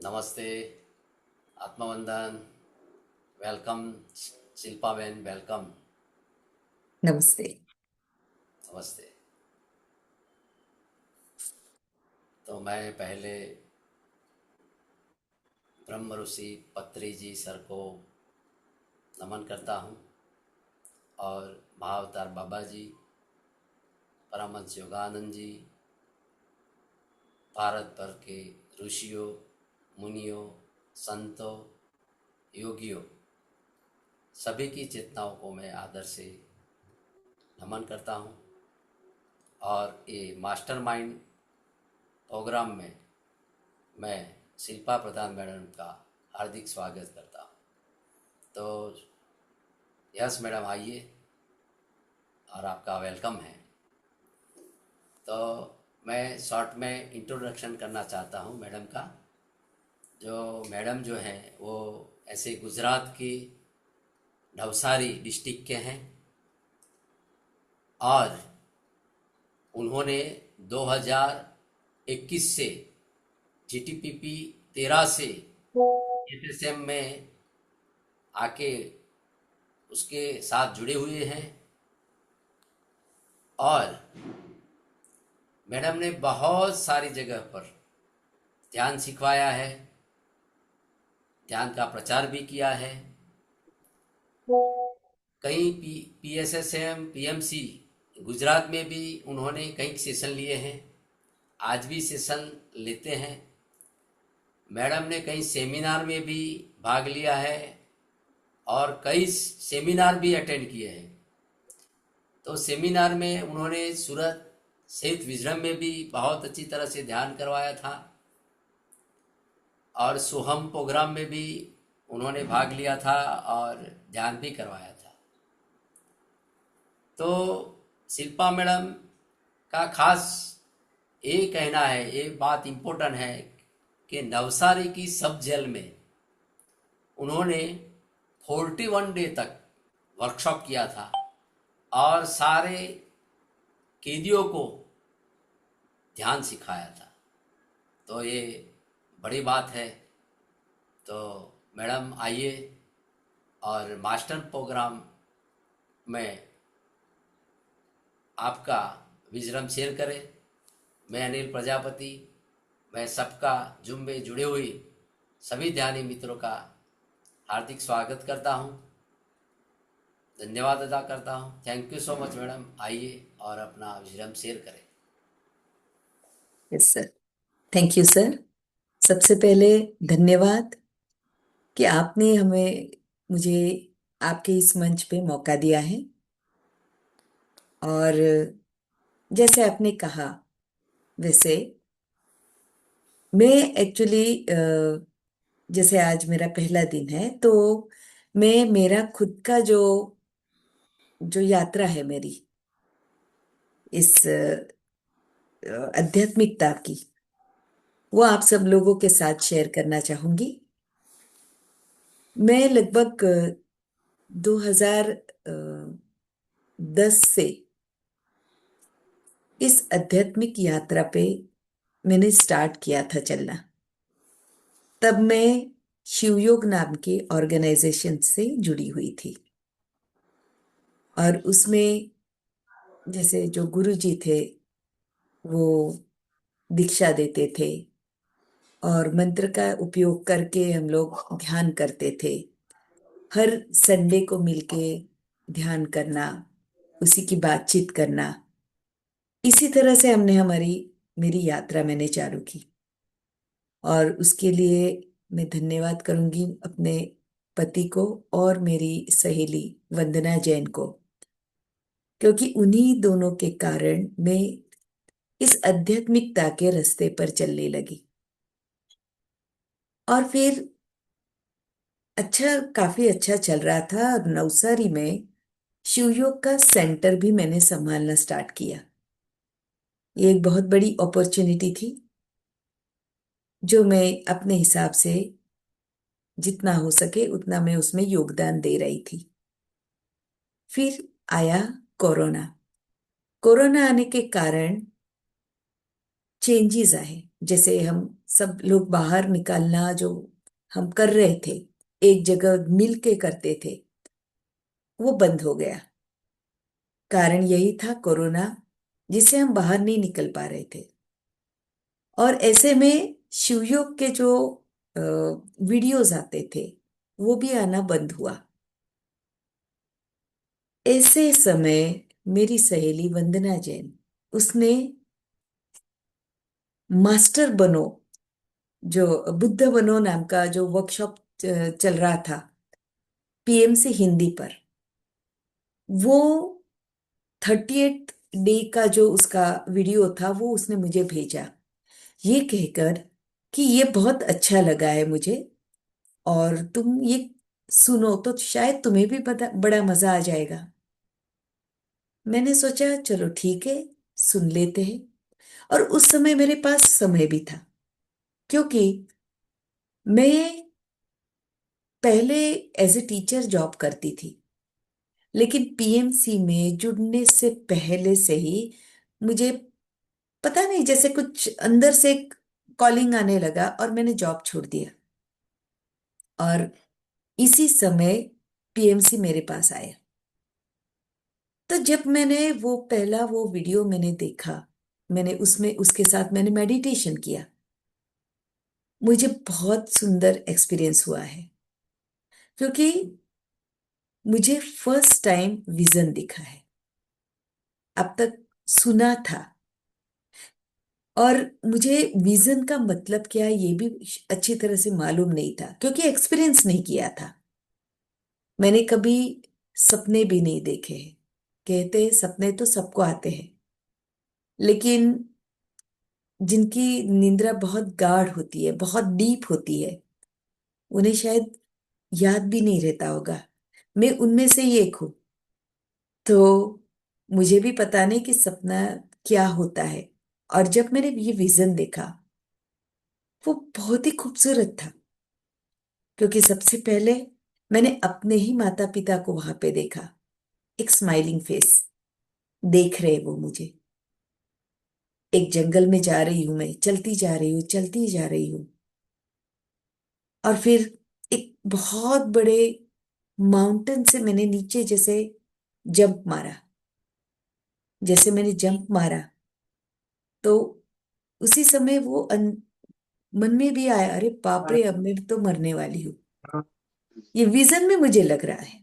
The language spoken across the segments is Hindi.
नमस्ते, आत्मवंदन, वेलकम, शिल्पा बहन, वेलकम। नमस्ते। नमस्ते। तो मैं पहले ब्रह्म ऋषि पत्री जी सर को नमन करता हूँ और महाअवतार बाबा जी, परमहंस योगानंद जी, भारत भर के ऋषियों, मुनियों, संतों, योगियों, सभी की चेतनाओं को मैं आदर से नमन करता हूँ। और ये मास्टरमाइंड प्रोग्राम में मैं शिल्पा प्रधान मैडम का हार्दिक स्वागत करता हूँ। तो यस मैडम, आइए और आपका वेलकम है। तो मैं शॉर्ट में इंट्रोडक्शन करना चाहता हूँ मैडम का। जो मैडम जो हैं वो ऐसे गुजरात की नवसारी डिस्ट्रिक्ट के हैं और उन्होंने 2021 से जीटीपीपी 13 से एफएसएम में आके उसके साथ जुड़े हुए हैं। और मैडम ने बहुत सारी जगह पर ध्यान सिखवाया है, ध्यान का प्रचार भी किया है। कई पीएसएसएम पीएमसी गुजरात में भी उन्होंने कई सेशन लिए हैं, आज भी सेशन लेते हैं। मैडम ने कई सेमिनार में भी भाग लिया है और कई सेमिनार भी अटेंड किए हैं। तो सेमिनार में उन्होंने सूरत सेठ विजडम में भी बहुत अच्छी तरह से ध्यान करवाया था और सोहम प्रोग्राम में भी उन्होंने भाग लिया था और ध्यान भी करवाया था। तो शिल्पा मैडम का खास ये कहना है, ये बात इम्पोर्टेंट है कि नवसारी की सब जेल में उन्होंने 41 डे तक वर्कशॉप किया था और सारे कैदियों को ध्यान सिखाया था। तो ये बड़ी बात है। तो मैडम आइए और मास्टर प्रोग्राम में आपका विजडम शेयर करें। मैं अनिल प्रजापति, मैं सबका जुम में जुड़े हुए सभी ध्यानी मित्रों का हार्दिक स्वागत करता हूं, धन्यवाद अदा करता हूं। Thank you so much madam. आइए और अपना विजडम शेयर करें। Yes sir. Thank you sir. सबसे पहले धन्यवाद कि आपने हमें मुझे आपके इस मंच पे मौका दिया है। और जैसे आपने कहा, वैसे मैं एक्चुअली जैसे आज मेरा पहला दिन है, तो मैं मेरा खुद का जो जो यात्रा है मेरी इस आध्यात्मिकता की, वो आप सब लोगों के साथ शेयर करना चाहूंगी। मैं लगभग 2010 से इस आध्यात्मिक यात्रा पे मैंने स्टार्ट किया था चलना। तब मैं शिवयोग नाम के ऑर्गेनाइजेशन से जुड़ी हुई थी और उसमें जैसे जो गुरु जी थे वो दीक्षा देते थे और मंत्र का उपयोग करके हम लोग ध्यान करते थे। हर संडे को मिलके ध्यान करना, उसी की बातचीत करना, इसी तरह से हमने मेरी यात्रा मैंने चालू की। और उसके लिए मैं धन्यवाद करूंगी अपने पति को और मेरी सहेली वंदना जैन को, क्योंकि उन्हीं दोनों के कारण मैं इस आध्यात्मिकता के रास्ते पर चलने लगी। और फिर काफी अच्छा चल रहा था और नवसारी में शिवयोग का सेंटर भी मैंने संभालना स्टार्ट किया। ये एक बहुत बड़ी अपॉर्चुनिटी थी जो मैं अपने हिसाब से जितना हो सके उतना मैं उसमें योगदान दे रही थी। फिर आया कोरोना। कोरोना आने के कारण चेंजेस आए, जैसे हम सब लोग बाहर निकालना जो हम कर रहे थे, एक जगह मिल के करते थे, वो बंद हो गया। कारण यही था कोरोना, जिससे हम बाहर नहीं निकल पा रहे थे। और ऐसे में शिवयोग के जो वीडियोस आते थे, वो भी आना बंद हुआ। ऐसे समय मेरी सहेली वंदना जैन, उसने मास्टर बनो, जो बुद्ध बनो नाम का जो वर्कशॉप चल रहा था पीएमसी हिंदी पर, वो 38 डे का जो उसका वीडियो था वो उसने मुझे भेजा, ये कहकर कि ये बहुत अच्छा लगा है मुझे, और तुम ये सुनो तो शायद तुम्हें भी बड़ा मजा आ जाएगा। मैंने सोचा चलो ठीक है, सुन लेते हैं। और उस समय मेरे पास समय भी था, क्योंकि मैं पहले एज ए टीचर जॉब करती थी, लेकिन पीएमसी में जुड़ने से पहले से ही मुझे पता नहीं, जैसे कुछ अंदर से कॉलिंग आने लगा और मैंने जॉब छोड़ दिया। और इसी समय पीएमसी मेरे पास आया। तो जब मैंने वो पहला वो वीडियो मैंने देखा, मैंने उसमें उसके साथ मैंने मेडिटेशन किया, मुझे बहुत सुंदर एक्सपीरियंस हुआ है। क्योंकि मुझे फर्स्ट टाइम विजन दिखा है। अब तक सुना था, और मुझे विजन का मतलब क्या है ये भी अच्छी तरह से मालूम नहीं था, क्योंकि एक्सपीरियंस नहीं किया था। मैंने कभी सपने भी नहीं देखे हैं। कहते हैं सपने तो सबको आते हैं, लेकिन जिनकी निंद्रा बहुत गाढ़ होती है, बहुत डीप होती है, उन्हें शायद याद भी नहीं रहता होगा। मैं उनमें से ही एक हूं। तो मुझे भी पता नहीं कि सपना क्या होता है। और जब मैंने ये विजन देखा, वो बहुत ही खूबसूरत था। क्योंकि सबसे पहले मैंने अपने ही माता पिता को वहां पे देखा, एक स्माइलिंग फेस देख रहे वो मुझे। एक जंगल में जा रही हूं, मैं चलती जा रही हूँ, चलती जा रही हूँ। और फिर एक बहुत बड़े माउंटेन से मैंने नीचे जैसे जंप मारा। जैसे मैंने जंप मारा, तो उसी समय वो मन में भी आया, अरे बाप रे, अब मैं तो मरने वाली हूँ। ये विजन में मुझे लग रहा है।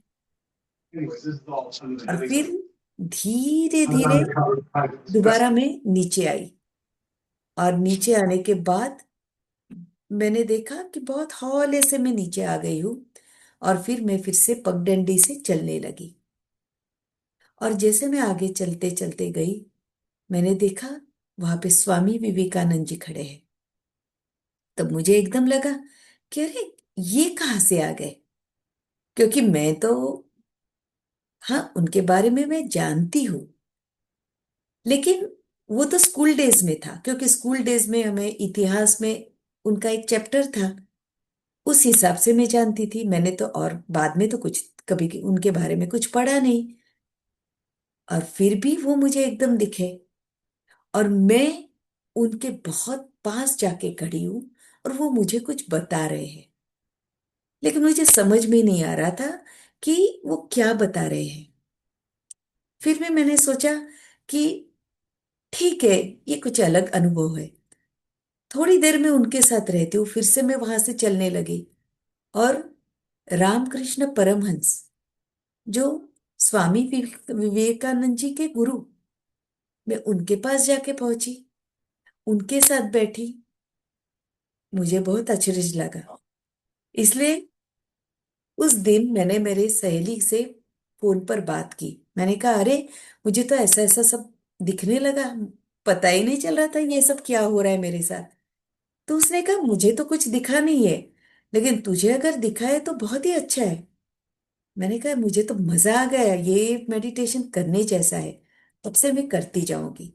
और फिर धीरे धीरे दोबारा मैं नीचे आई। और नीचे आने के बाद मैंने देखा कि बहुत हौले से मैं नीचे आ गई हूँ। और फिर मैं फिर से पगडंडी से चलने लगी। और जैसे मैं आगे चलते चलते गई, मैंने देखा वहां पे स्वामी विवेकानंद जी खड़े हैं। तब मुझे एकदम लगा कि अरे, ये कहाँ से आ गए? क्योंकि मैं तो, हाँ, उनके बारे में मैं जानती हूँ, लेकिन वो तो स्कूल डेज में था। क्योंकि स्कूल डेज में हमें इतिहास में उनका एक चैप्टर था, उस हिसाब से मैं जानती थी। मैंने तो और बाद में तो कुछ कभी उनके बारे में कुछ पढ़ा नहीं। और फिर भी वो मुझे एकदम दिखे, और मैं उनके बहुत पास जाके खड़ी हूं, और वो मुझे कुछ बता रहे हैं। लेकिन मुझे समझ में नहीं आ रहा था कि वो क्या बता रहे हैं। फिर भी मैंने सोचा कि ठीक है, ये कुछ अलग अनुभव है। थोड़ी देर में उनके साथ रहती हूँ, फिर से मैं वहां से चलने लगी। और रामकृष्ण परमहंस, जो स्वामी विवेकानंद जी के गुरु, मैं उनके पास जाके पहुंची, उनके साथ बैठी। मुझे बहुत अचरज लगा। इसलिए उस दिन मैंने मेरे सहेली से फोन पर बात की। मैंने कहा अरे, मुझे तो ऐसा ऐसा सब दिखने लगा, पता ही नहीं चल रहा था ये सब क्या हो रहा है मेरे साथ। तो उसने कहा मुझे तो कुछ दिखा नहीं है, लेकिन तुझे अगर दिखा है तो बहुत ही अच्छा है। मैंने कहा मुझे तो मजा आ गया, ये मेडिटेशन करने जैसा है, तब से मैं करती जाऊंगी।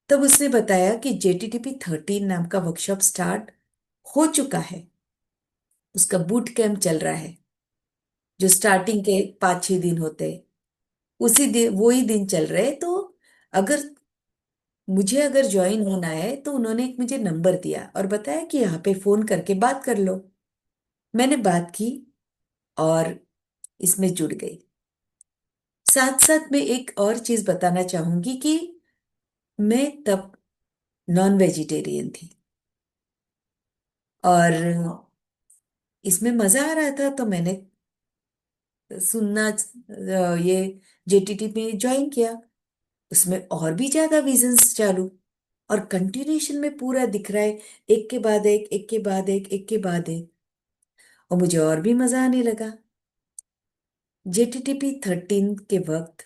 तब उसने बताया कि JTTP 13 नाम का वर्कशॉप स्टार्ट हो चुका है। उसका बूट कैंप चल रहा है, जो स्टार्टिंग के 5-6 दिन होते हैं, उसी दिन वो ही दिन चल रहे हैं। तो अगर मुझे अगर ज्वाइन होना है तो उन्होंने एक मुझे नंबर दिया और बताया कि यहाँ पे फोन करके बात कर लो। मैंने बात की और इसमें जुड़ गई। साथ साथ मैं एक और चीज बताना चाहूंगी कि मैं तब नॉन वेजिटेरियन थी और इसमें मजा आ रहा था, तो मैंने सुनना ये जेटीटी में ज्वाइन किया। उसमें और भी ज्यादा विजन्स चालू, और कंटिन्यूशन में पूरा दिख रहा है, एक के बाद एक के बाद एक के बाद एक। और मुझे और भी मजा आने लगा। जेटीटीपी 13 के वक्त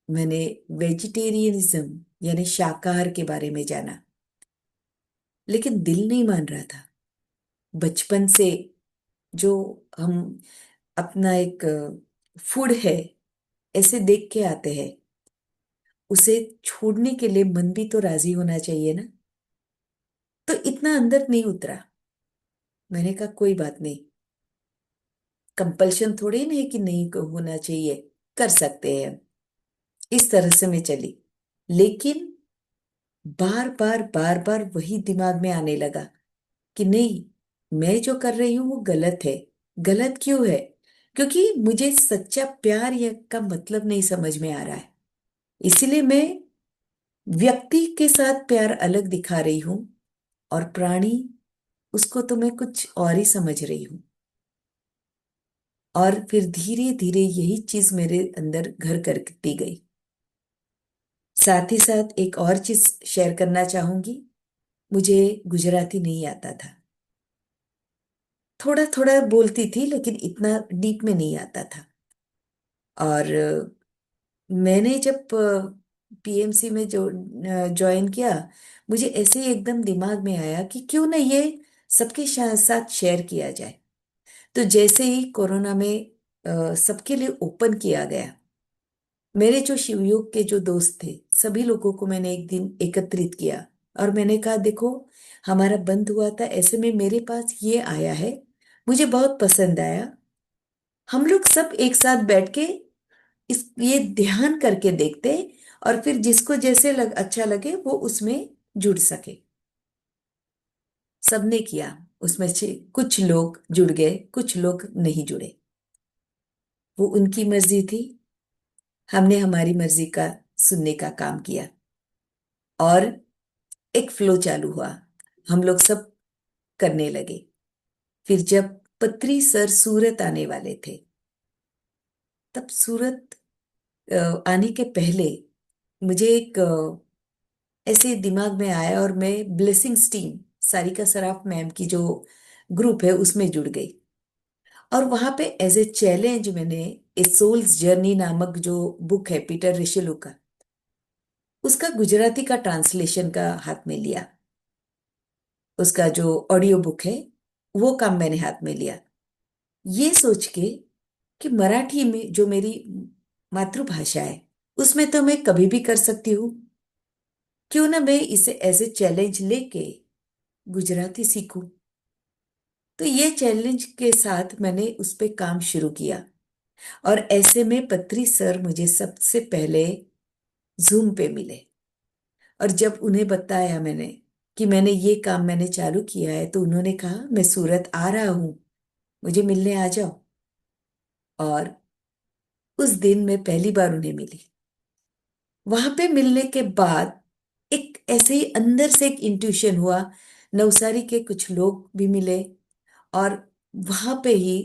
मैंने वेजिटेरियनिज्म यानी शाकाहार के बारे में जाना, लेकिन दिल नहीं मान रहा था। बचपन से जो हम अपना एक फूड है ऐसे देख के आते हैं, उसे छोड़ने के लिए मन भी तो राजी होना चाहिए ना। तो इतना अंदर नहीं उतरा। मैंने कहा कोई बात नहीं, कंपल्शन थोड़ी नहीं कि नहीं होना चाहिए, कर सकते हैं हम। इस तरह से मैं चली। लेकिन बार बार वही दिमाग में आने लगा कि नहीं, मैं जो कर रही हूं वो गलत है। गलत क्यों है? क्योंकि मुझे सच्चा प्यार या का मतलब नहीं समझ में आ रहा है। इसीलिए मैं व्यक्ति के साथ प्यार अलग दिखा रही हूं, और प्राणी, उसको तो मैं कुछ और ही समझ रही हूं। और फिर धीरे धीरे यही चीज मेरे अंदर घर करती गई। साथ ही साथ एक और चीज शेयर करना चाहूंगी। मुझे गुजराती नहीं आता था। थोड़ा थोड़ा बोलती थी, लेकिन इतना डीप में नहीं आता था। और मैंने जब पीएमसी में जो ज्वाइन किया, मुझे ऐसे ही एकदम दिमाग में आया कि क्यों ना ये सबके साथ शेयर किया जाए। तो जैसे ही कोरोना में सबके लिए ओपन किया गया, मेरे जो शिवयोग के जो दोस्त थे सभी लोगों को मैंने एक दिन एकत्रित किया। और मैंने कहा देखो, हमारा बंद हुआ था, ऐसे में मेरे पास ये आया है, मुझे बहुत पसंद आया। हम लोग सब एक साथ बैठ के इस ये ध्यान करके देखते, और फिर जिसको जैसे अच्छा लगे वो उसमें जुड़ सके। सबने किया। उसमें से कुछ लोग जुड़ गए, कुछ लोग नहीं जुड़े। वो उनकी मर्जी थी। हमने हमारी मर्जी का सुनने का काम किया, और एक फ्लो चालू हुआ। हम लोग सब करने लगे। फिर जब पत्री सर सूरत आने वाले थे, तब सूरत आने के पहले मुझे एक ऐसे दिमाग में आया, और मैं blessings team, Sarika Saraf ma'am की जो ग्रुप है उसमें जुड़ गई। और वहां पे एज ए चैलेंज मैंने ए सोल्स जर्नी नामक जो बुक है पीटर रिशेलू का, उसका गुजराती का ट्रांसलेशन का हाथ में लिया। उसका जो ऑडियो बुक है वो काम मैंने हाथ में लिया, ये सोच के कि मराठी में जो मेरी मातृभाषा है उसमें तो मैं कभी भी कर सकती हूँ। क्यों ना मैं इसे एज ए चैलेंज लेके गुजराती सीखूं। तो ये चैलेंज के साथ मैंने उस पे काम शुरू किया। और ऐसे में पत्री सर मुझे सबसे पहले जूम पे मिले। और जब उन्हें बताया मैंने कि मैंने ये काम मैंने चालू किया है, तो उन्होंने कहा मैं सूरत आ रहा हूं, मुझे मिलने आ जाओ। और उस दिन मैं पहली बार उन्हें मिली। वहां पे मिलने के बाद एक ऐसे ही अंदर से एक इंट्यूशन हुआ। नवसारी के कुछ लोग भी मिले, और वहां पे ही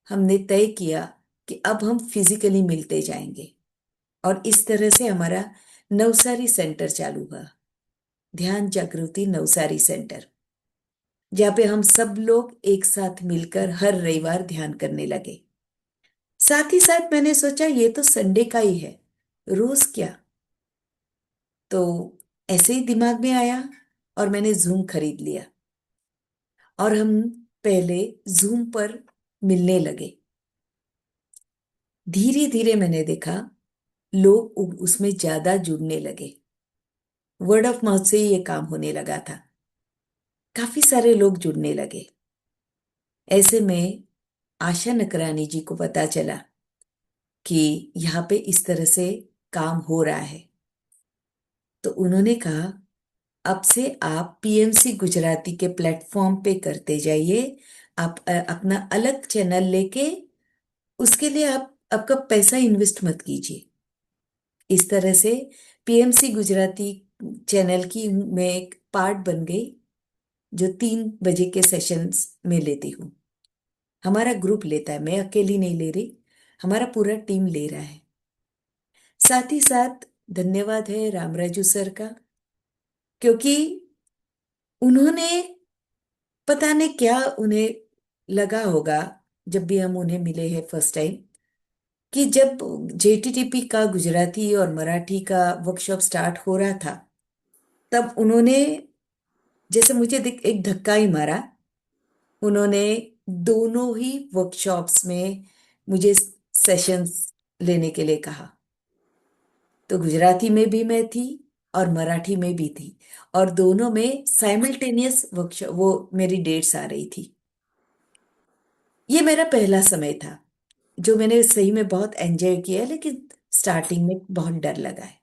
हमने तय किया कि अब हम फिजिकली मिलते जाएंगे। और इस तरह से हमारा नवसारी सेंटर चालू हुआ, ध्यान जागृति नवसारी सेंटर, जहाँ पे हम सब लोग एक साथ मिलकर हर रविवार ध्यान करने लगे। साथ ही साथ मैंने सोचा ये तो संडे का ही है, रोज क्या। तो ऐसे ही दिमाग में आया, और मैंने जूम खरीद लिया। और हम पहले जूम पर मिलने लगे। धीरे धीरे मैंने देखा लोग उसमें ज्यादा जुड़ने लगे। वर्ड ऑफ माउथ से ही ये काम होने लगा था। काफी सारे लोग जुड़ने लगे। ऐसे में आशा नकरानी जी को पता चला कि यहाँ पे इस तरह से काम हो रहा है। तो उन्होंने कहा अब से आप पीएमसी गुजराती के प्लेटफॉर्म पे करते जाइए। आप अपना अलग चैनल लेके उसके लिए आप आपका पैसा इन्वेस्ट मत कीजिए। इस तरह से पीएमसी गुजराती चैनल की मैं एक पार्ट बन गई, जो 3 बजे के सेशंस में लेती हूँ। हमारा ग्रुप लेता है, मैं अकेली नहीं ले रही, हमारा पूरा टीम ले रहा है। साथ ही साथ धन्यवाद है रामराजू सर का, क्योंकि उन्होंने, पता नहीं क्या उन्हें लगा होगा, जब भी हम उन्हें मिले हैं फर्स्ट टाइम, कि जब जेटीटीपी का गुजराती और मराठी का वर्कशॉप स्टार्ट हो रहा था, तब उन्होंने जैसे मुझे एक धक्का ही मारा। उन्होंने दोनों ही वर्कशॉप्स में मुझे सेशंस लेने के लिए कहा। तो गुजराती में भी मैं थी और मराठी में भी थी, और दोनों में साइमल्टेनियस वर्कशॉप वो मेरी डेट्स आ रही थी। ये मेरा पहला समय था जो मैंने सही में बहुत एंजॉय किया है, लेकिन स्टार्टिंग में बहुत डर लगा है।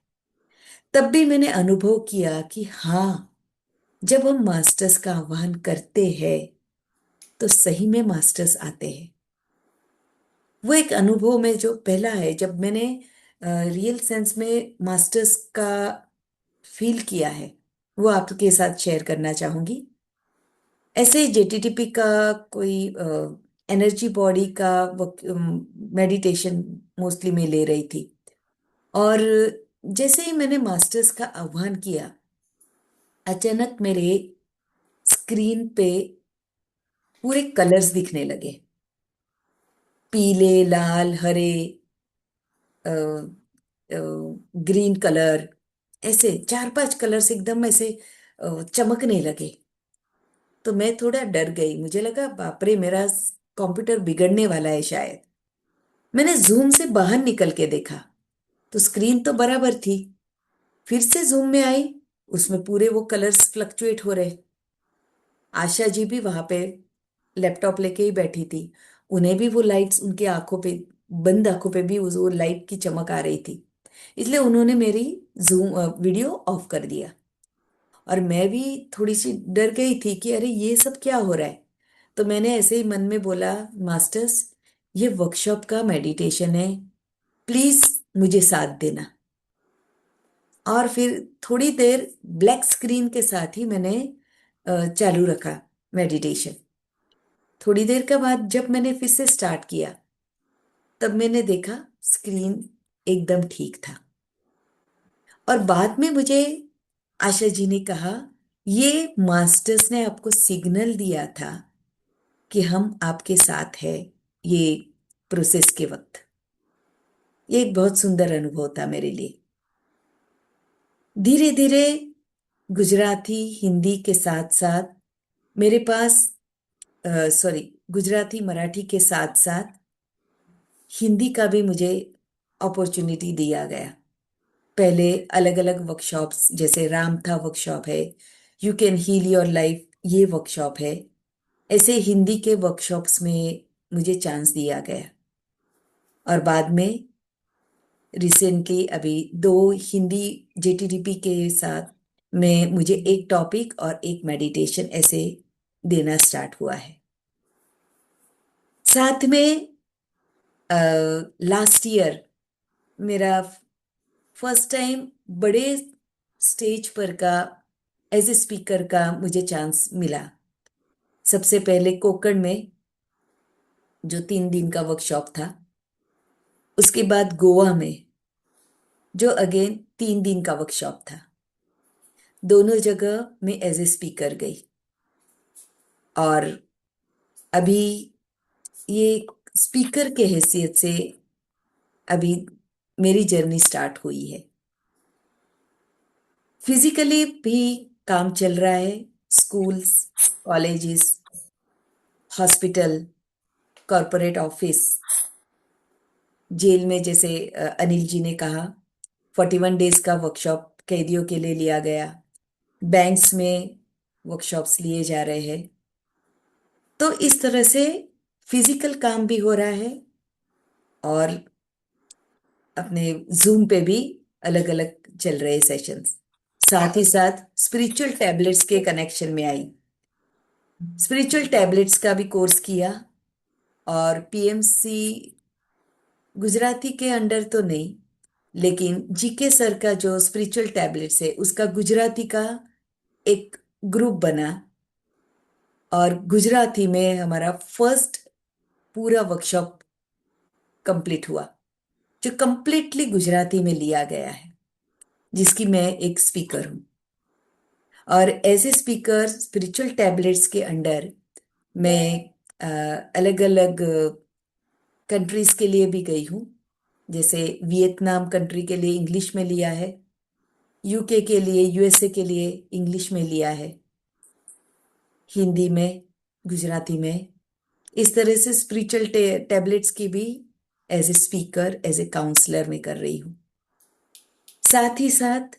तब भी मैंने अनुभव किया कि हाँ, जब हम मास्टर्स का आह्वान करते हैं तो सही में मास्टर्स आते हैं। वो एक अनुभव में जो पहला है, जब मैंने रियल सेंस में मास्टर्स का फील किया है, वो आपके साथ शेयर करना चाहूंगी। ऐसे ही जेटीटीपी का कोई एनर्जी बॉडी का मेडिटेशन मोस्टली मैं ले रही थी, और जैसे ही मैंने मास्टर्स का आह्वान किया, अचानक मेरे स्क्रीन पे पूरे कलर्स दिखने लगे, पीले, लाल, हरे, ग्रीन कलर, ऐसे 4-5 कलर्स एकदम ऐसे चमकने लगे। तो मैं थोड़ा डर गई, मुझे लगा बाप रे, मेरा कंप्यूटर बिगड़ने वाला है शायद। मैंने जूम से बाहर निकल के देखा तो स्क्रीन तो बराबर थी। फिर से जूम में आई, उसमें पूरे वो कलर्स फ्लक्चुएट हो रहे। आशा जी भी वहां पे लैपटॉप लेके ही बैठी थी, उन्हें भी वो लाइट्स उनकी आंखों पे, बंद आंखों पे भी वो लाइट की चमक आ रही थी। इसलिए उन्होंने मेरी जूम वीडियो ऑफ कर दिया, और मैं भी थोड़ी सी डर गई थी कि अरे ये सब क्या हो रहा है। तो मैंने ऐसे ही मन में बोला, मास्टर्स, ये वर्कशॉप का मेडिटेशन है, प्लीज मुझे साथ देना। और फिर थोड़ी देर ब्लैक स्क्रीन के साथ ही मैंने चालू रखा मेडिटेशन। थोड़ी देर के बाद जब मैंने फिर से स्टार्ट किया, तब मैंने देखा स्क्रीन एकदम ठीक था। और बाद में मुझे आशा जी ने कहा, ये मास्टर्स ने आपको सिग्नल दिया था कि हम आपके साथ हैं ये प्रोसेस के वक्त। ये एक बहुत सुंदर अनुभव था मेरे लिए। धीरे धीरे गुजराती हिंदी के साथ साथ मेरे पास, सॉरी, गुजराती मराठी के साथ साथ हिंदी का भी मुझे अपॉर्चुनिटी दिया गया। पहले अलग अलग वर्कशॉप्स, जैसे राम था वर्कशॉप है, you can heal your life ये वर्कशॉप है, ऐसे हिंदी के वर्कशॉप्स में मुझे चांस दिया गया। और बाद में रिसेंटली अभी 2 हिंदी जेटीडीपी के साथ में मुझे एक टॉपिक और एक मेडिटेशन ऐसे देना स्टार्ट हुआ है। साथ में लास्ट ईयर मेरा फर्स्ट टाइम बड़े स्टेज पर का एज ए स्पीकर का मुझे चांस मिला। सबसे पहले कोकण में जो 3 दिन का वर्कशॉप था, उसके बाद गोवा में जो अगेन 3 दिन का वर्कशॉप था। दोनों जगह मैं एज ए स्पीकर गई, और अभी ये स्पीकर के हैसियत से अभी मेरी जर्नी स्टार्ट हुई है। फिजिकली भी काम चल रहा है, schools, colleges, hospital, corporate office, jail में, जैसे अनिल जी ने कहा 41 डेज का वर्कशॉप कैदियों के लिए लिया गया। बैंक्स में वर्कशॉप्स लिए जा रहे हैं। तो इस तरह से फिजिकल काम भी हो रहा है, और अपने जूम पे भी अलग अलग चल रहे सेशंस। साथ ही साथ स्पिरिचुअल टैबलेट्स के कनेक्शन में आई। स्पिरिचुअल टैबलेट्स का भी कोर्स किया और पीएमसी गुजराती के अंडर तो नहीं, लेकिन जीके सर का जो स्पिरिचुअल टैबलेट्स है उसका गुजराती का एक ग्रुप बना और गुजराती में हमारा फर्स्ट पूरा वर्कशॉप कंप्लीट हुआ, जो कंप्लीटली गुजराती में लिया गया है, जिसकी मैं एक स्पीकर हूँ। और as a speaker spiritual tablets के अंडर मैं अलग अलग कंट्रीज के लिए भी गई हूँ। जैसे वियतनाम कंट्री के लिए इंग्लिश में लिया है, यूके के लिए, यूएसए के लिए इंग्लिश में लिया है, हिंदी में, गुजराती में। इस तरह से स्पिरिचुअल टैबलेट्स की भी as a speaker, as a counsellor मैं कर रही हूँ। साथ ही साथ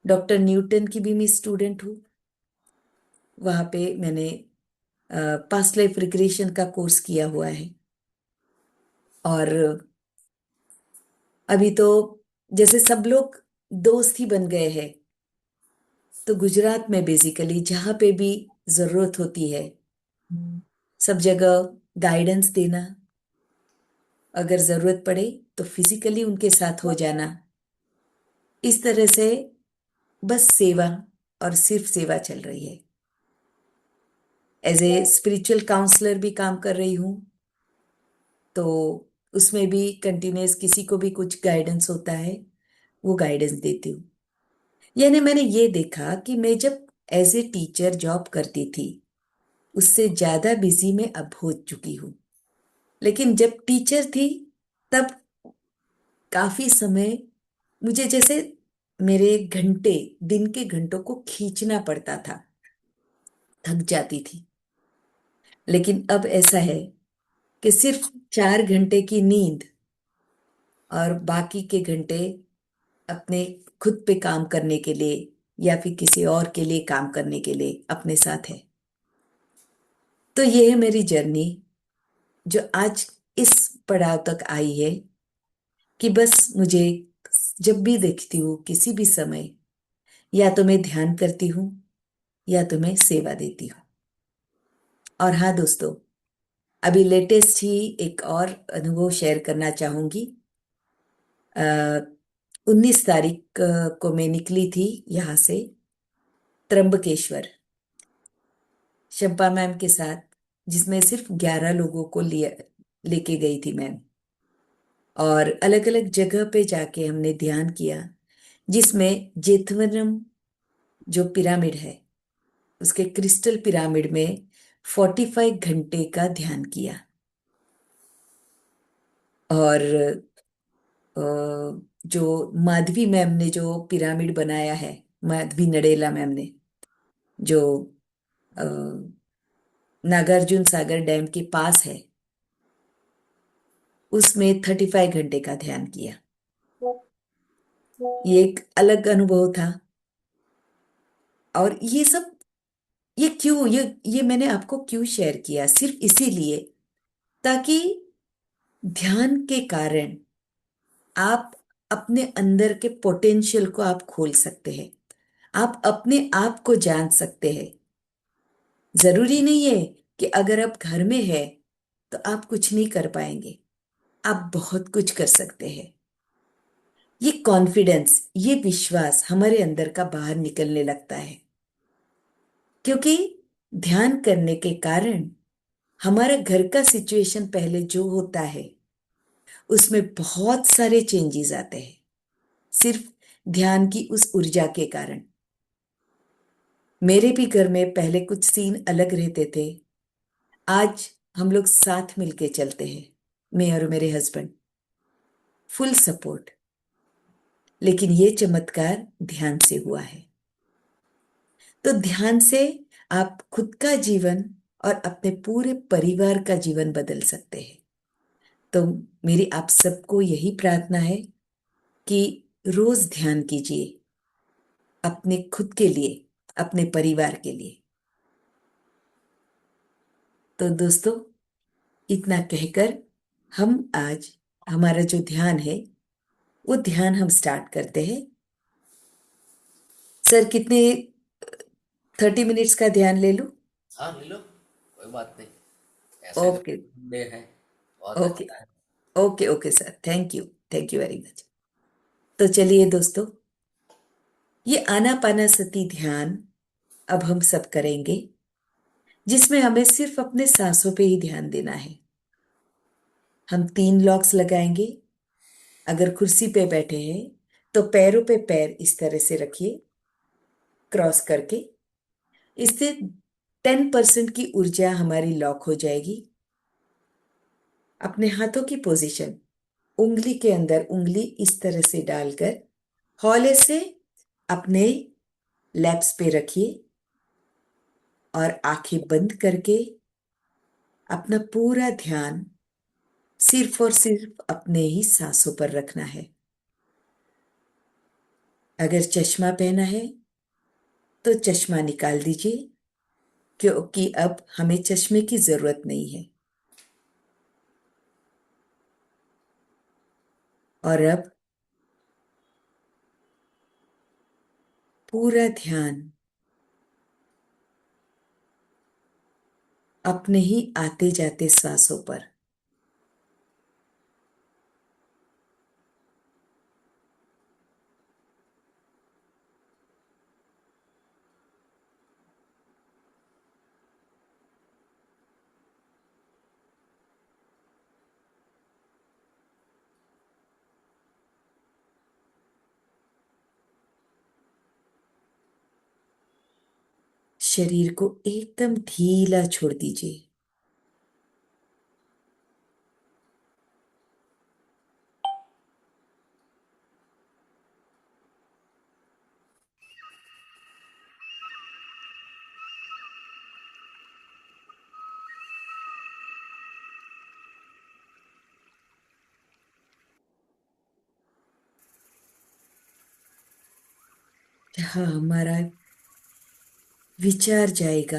डॉक्टर न्यूटन की भी मैं स्टूडेंट हूँ। वहाँ पे मैंने पास्ट लाइफ रिग्रेशन का कोर्स किया हुआ है। और अभी तो जैसे सब लोग दोस्त ही बन गए हैं, तो गुजरात में बेसिकली जहाँ पे भी जरूरत होती है सब जगह गाइडेंस देना, अगर जरूरत पड़े तो फिजिकली उनके साथ हो जाना, इस तरह से बस सेवा और सिर्फ सेवा चल रही है। एज ए स्पिरिचुअल काउंसलर भी काम कर रही हूँ, तो उसमें भी कंटिन्यूस किसी को भी कुछ गाइडेंस होता है वो गाइडेंस देती हूँ। यानी मैंने ये देखा कि मैं जब एज ए टीचर जॉब करती थी उससे ज्यादा बिजी मैं अब हो चुकी हूँ। लेकिन जब टीचर थी तब काफी समय मुझे जैसे मेरे घंटे, दिन के घंटों को खींचना पड़ता था, थक जाती थी। लेकिन अब ऐसा है कि सिर्फ 4 घंटे की नींद और बाकी के घंटे अपने खुद पे काम करने के लिए या फिर किसी और के लिए काम करने के लिए अपने साथ है। तो ये है मेरी जर्नी जो आज इस पड़ाव तक आई है कि बस मुझे जब भी देखती हूँ किसी भी समय, या तो मैं ध्यान करती हूँ या तो मैं सेवा देती हूँ। और हाँ दोस्तों, अभी लेटेस्ट ही एक और अनुभव शेयर करना चाहूंगी। 19 तारीख को मैं निकली थी यहाँ से त्र्यंबकेश्वर शंपा मैम के साथ, जिसमें सिर्फ 11 लोगों को लेके गई थी मैम। और अलग अलग जगह पे जाके हमने ध्यान किया, जिसमें जेठवनम जो पिरामिड है उसके क्रिस्टल पिरामिड में 45 घंटे का ध्यान किया। और अ, जो माधवी मैम ने जो पिरामिड बनाया है, माधवी नडेला मैम ने, जो अ, नागार्जुन सागर डैम के पास है, उसमें 35 घंटे का ध्यान किया। ये एक अलग अनुभव था। और ये सब, ये क्यों, ये मैंने आपको क्यों शेयर किया, सिर्फ इसीलिए ताकि ध्यान के कारण आप अपने अंदर के पोटेंशियल को आप खोल सकते हैं, आप अपने आप को जान सकते हैं। जरूरी नहीं है कि अगर आप घर में है तो आप कुछ नहीं कर पाएंगे, आप बहुत कुछ कर सकते हैं। ये कॉन्फिडेंस, ये विश्वास हमारे अंदर का बाहर निकलने लगता है, क्योंकि ध्यान करने के कारण हमारा घर का सिचुएशन पहले जो होता है उसमें बहुत सारे चेंजेस आते हैं, सिर्फ ध्यान की उस ऊर्जा के कारण। मेरे भी घर में पहले कुछ सीन अलग रहते थे, आज हम लोग साथ मिलके चलते हैं, मैं और मेरे हस्बैंड, फुल सपोर्ट। लेकिन ये चमत्कार ध्यान से हुआ है। तो ध्यान से आप खुद का जीवन और अपने पूरे परिवार का जीवन बदल सकते हैं। तो मेरी आप सबको यही प्रार्थना है कि रोज ध्यान कीजिए, अपने खुद के लिए, अपने परिवार के लिए। तो दोस्तों, इतना कहकर हम आज हमारा जो ध्यान है वो ध्यान हम स्टार्ट करते हैं। सर कितने 30 मिनट्स का ध्यान ले लूं? हाँ ले लो, कोई बात नहीं, ऐसे तो ओके। डे है, बहुत ओके। अच्छा है। Okay okay sir, thank you very much. तो चलिए दोस्तों, ये आनापानासती ध्यान अब हम सब करेंगे, जिसमें हमें सिर्फ अपने सांसों पे ही ध्यान देना है। हम 3 लॉक्स लगाएंगे। अगर कुर्सी पे बैठे हैं तो पैरों पे पैर इस तरह से रखिए, क्रॉस करके। इससे 10% की ऊर्जा हमारी लॉक हो जाएगी। अपने हाथों की पोजीशन, उंगली के अंदर उंगली इस तरह से डालकर हौले से अपने लैप्स पे रखिए और आंखें बंद करके अपना पूरा ध्यान सिर्फ और सिर्फ अपने ही सांसों पर रखना है। अगर चश्मा पहना है तो चश्मा निकाल दीजिए, क्योंकि अब हमें चश्मे की जरूरत नहीं है। और अब पूरा ध्यान अपने ही आते जाते सांसों पर। शरीर को एकदम ढीला छोड़ दीजिए। जहां हमारा विचार जाएगा,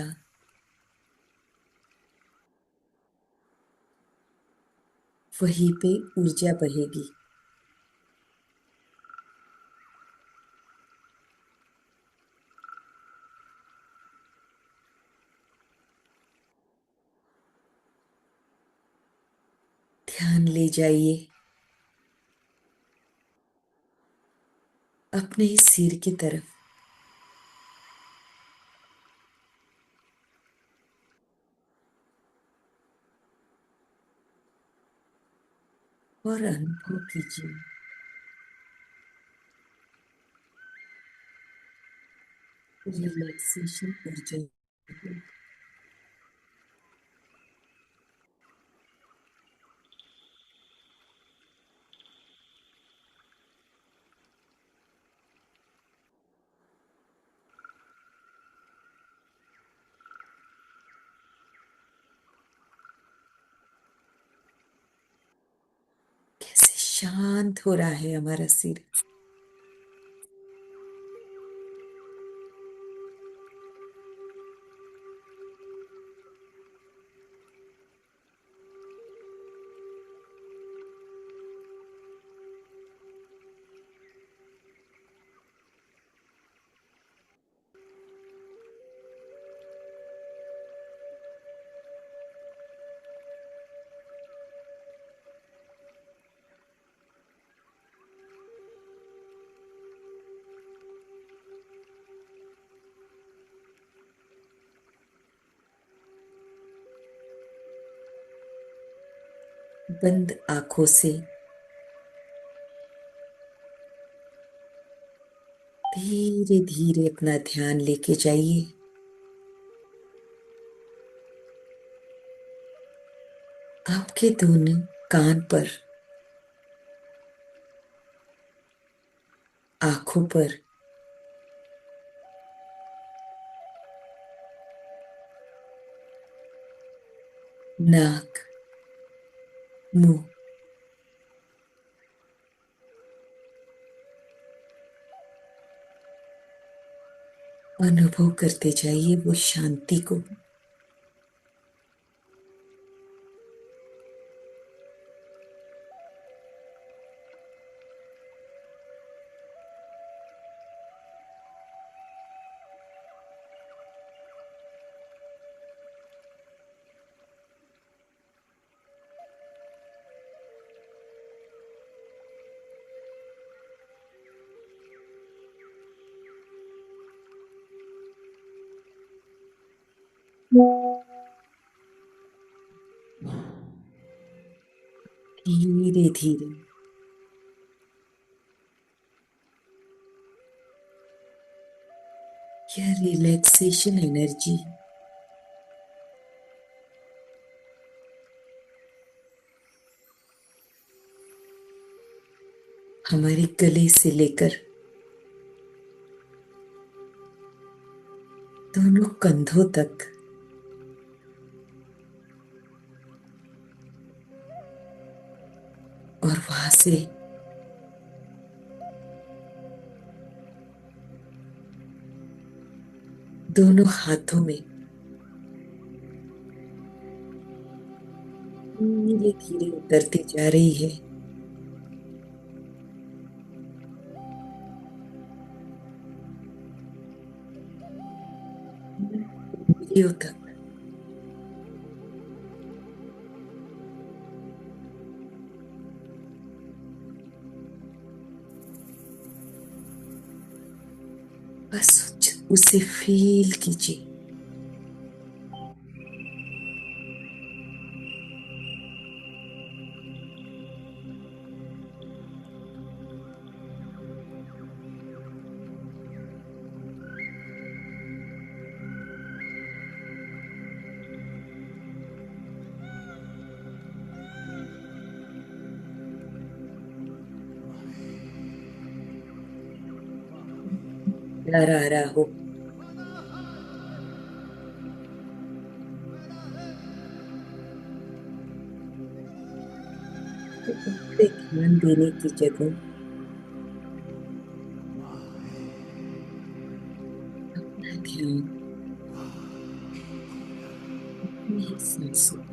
वहीं पे ऊर्जा बहेगी। ध्यान ले जाइए अपने ही सिर की तरफ और अनुभव कीजिए रिलैक्सेशन ऊर्जा को। कैसे शांत हो रहा है हमारा सिर। बंद आंखों से धीरे धीरे अपना ध्यान लेके जाइए आपके दोनों कान पर, आंखों पर, नाक, मुंह। अनुभव करते जाइए वो शांति को। धीरे धीरे यह रिलैक्सेशन एनर्जी हमारे गले से लेकर दोनों कंधों तक और वहां से दोनों हाथों में धीरे धीरे उतरती जा रही है, उंगलियों तक। बस उसे फील कीजिए। डर आ रहा हो तो उस पे ध्यान देने की जगह अपना ध्यान अपनी ही सांसों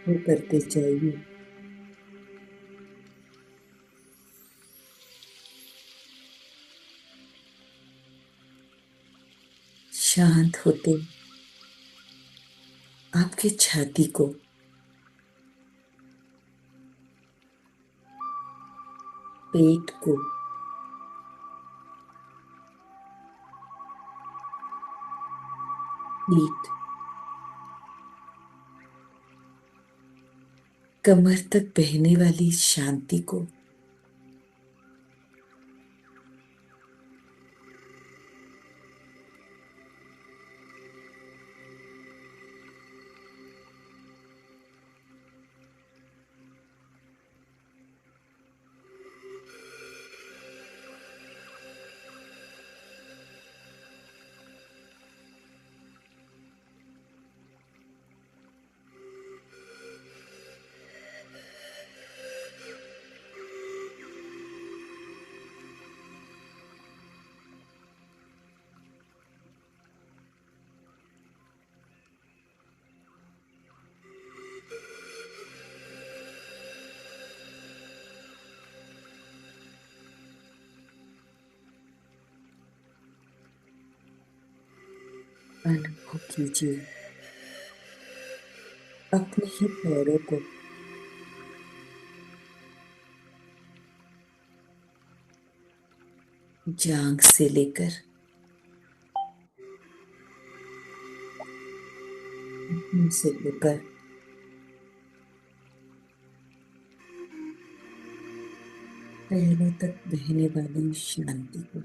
वो करते जाइए। शांत होते आपके छाती को, पेट को, पीठ, कमर तक बहने वाली शांति को अनुभव कीजिए। अपने ही पैरों को जांग से लेकर से होकर पैरों तक बहने वाली शांति को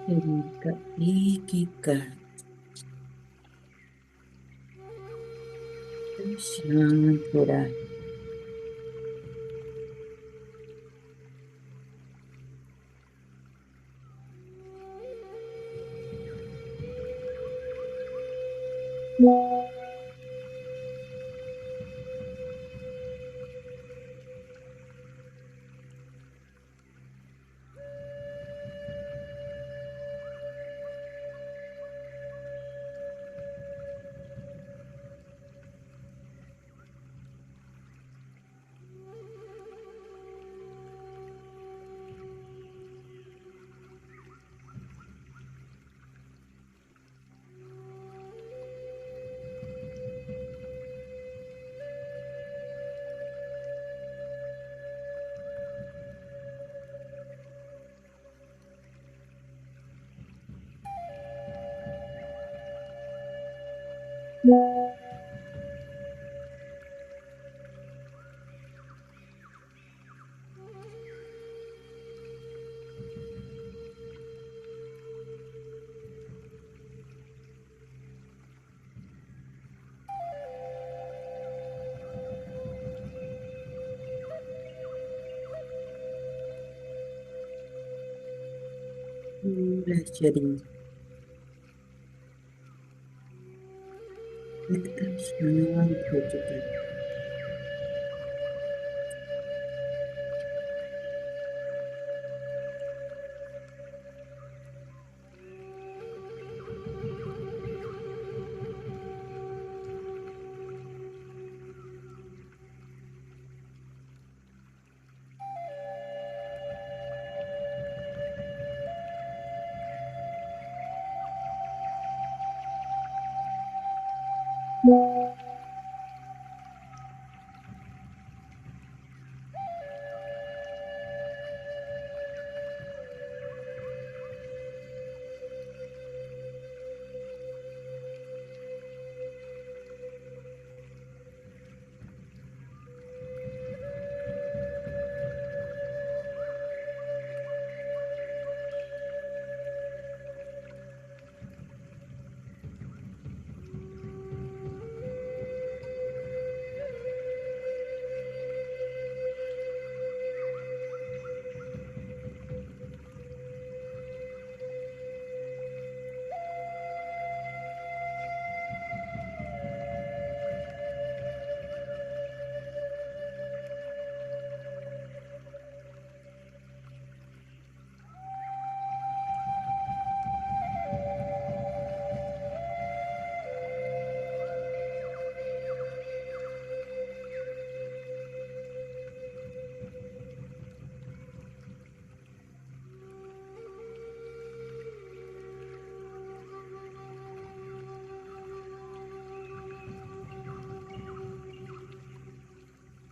शरीर का एक एक कण एकदम शांत हो रहा है। पूरा शरीर एकदम शांत हो चुका है।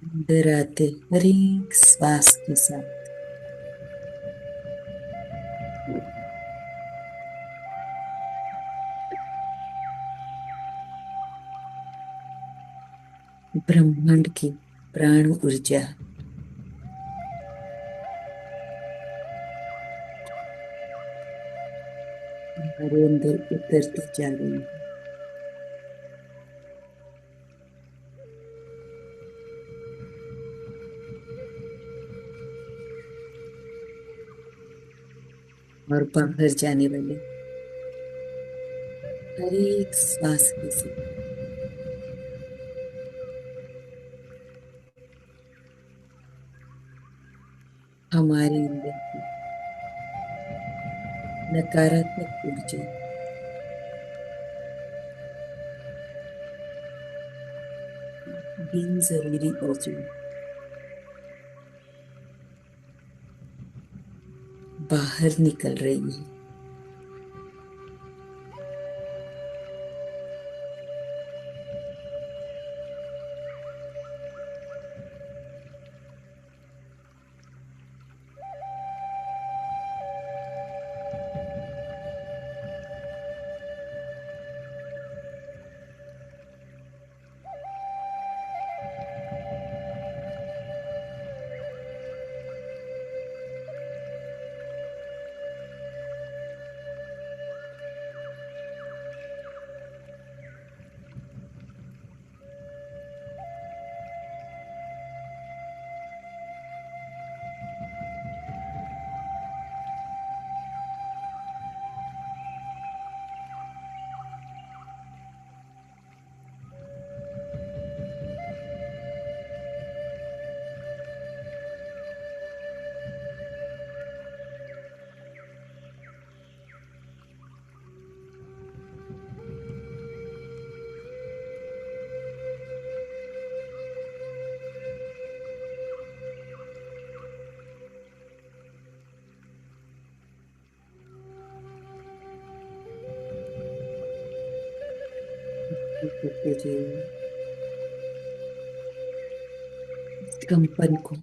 अंदर आते हर एक श्वास के साथ ब्रह्मांड की प्राण ऊर्जा हमारे अंदर उतरती जा रही है। और बाहर जाने वाले हर एक श्वास के साथ हमारे अंदर की नकारात्मक ऊर्जा बिन जरूरी ऊर्जा बाहर निकल रही है। करते रहिए इस कंपन को।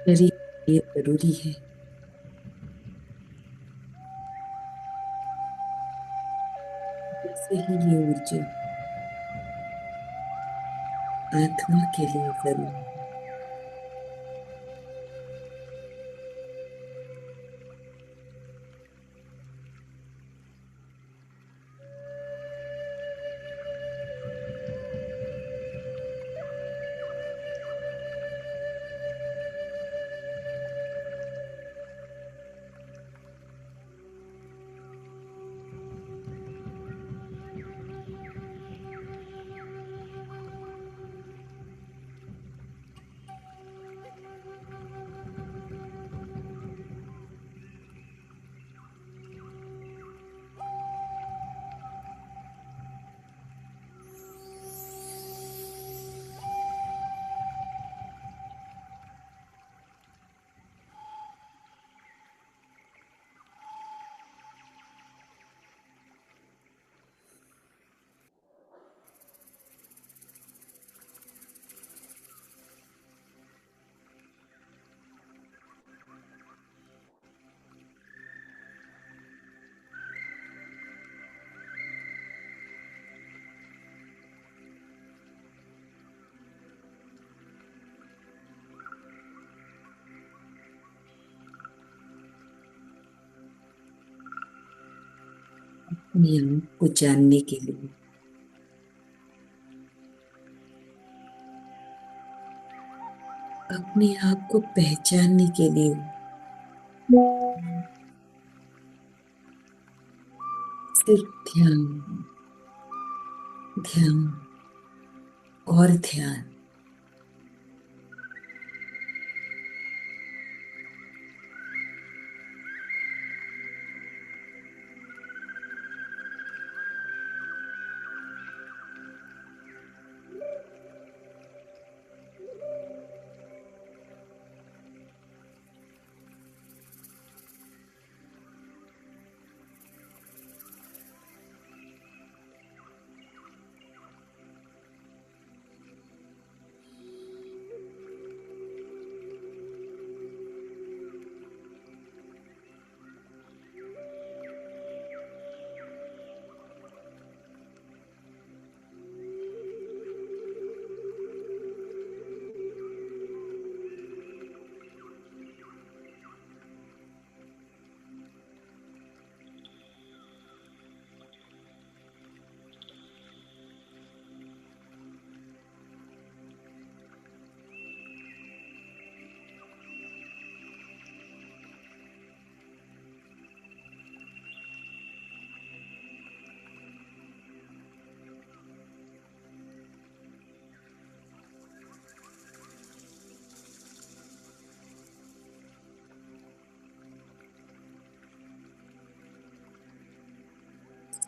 शरीर ये जरूरी है, जैसे ही ये ऊर्जा आत्मा के लिए जरूरी है। अपने आप को जानने के लिए, अपने आप को पहचानने के लिए सिर्फ ध्यान, ध्यान और ध्यान।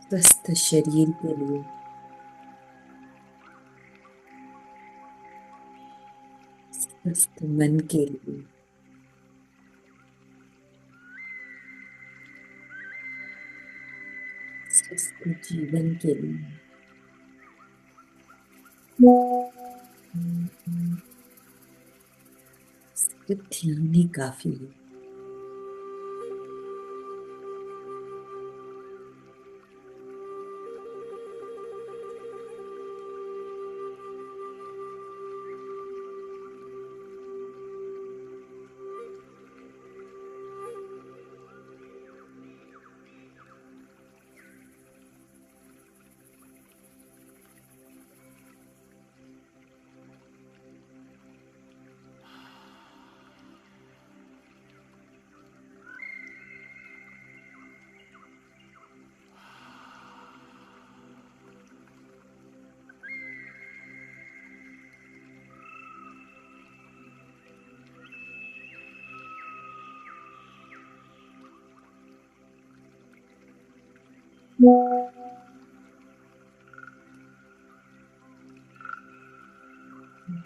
स्वस्थ शरीर के लिए, स्वस्थ मन के लिए, स्वस्थ जीवन के लिए सिर्फ ध्यान ही काफी है।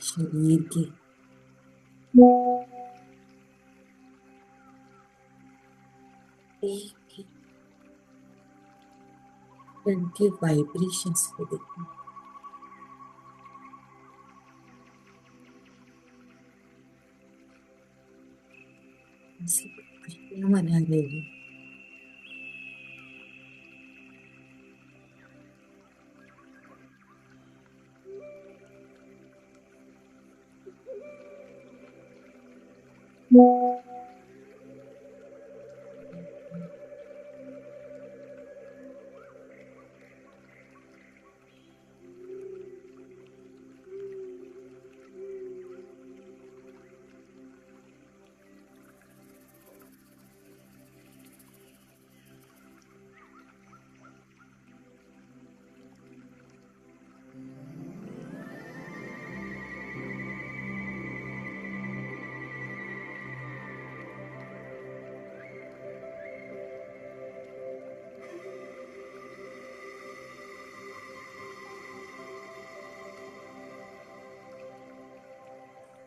शरीर के एक एक कण के वाइब्रेशंस को देखो। जैसे खुशियां मना रहे हो।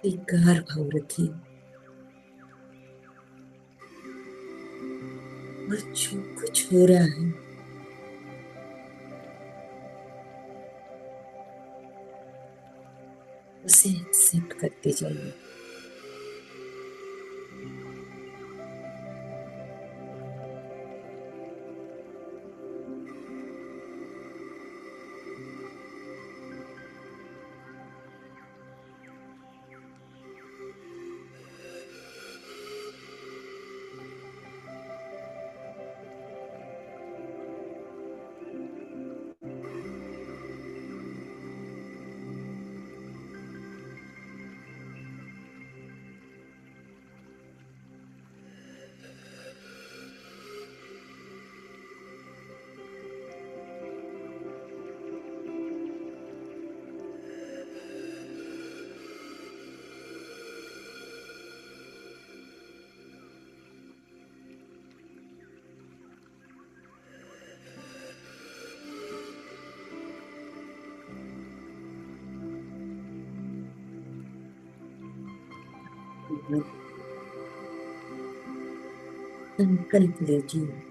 स्वीकार भाव रखिए और जो कुछ हो रहा है उसे एक्सेप्ट करते जाइए। संकल्प लीजिए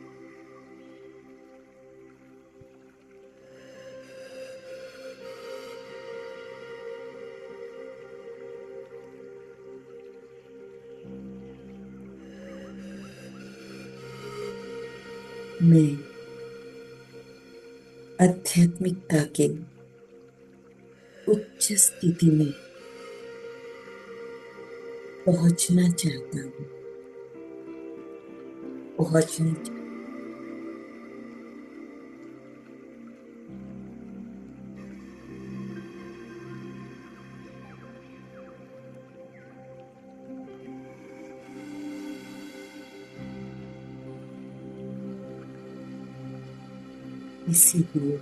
मैं आध्यात्मिकता के उच्च स्थिति में पहुंचना चाहता हूँ। पहुंचनी इसीलिए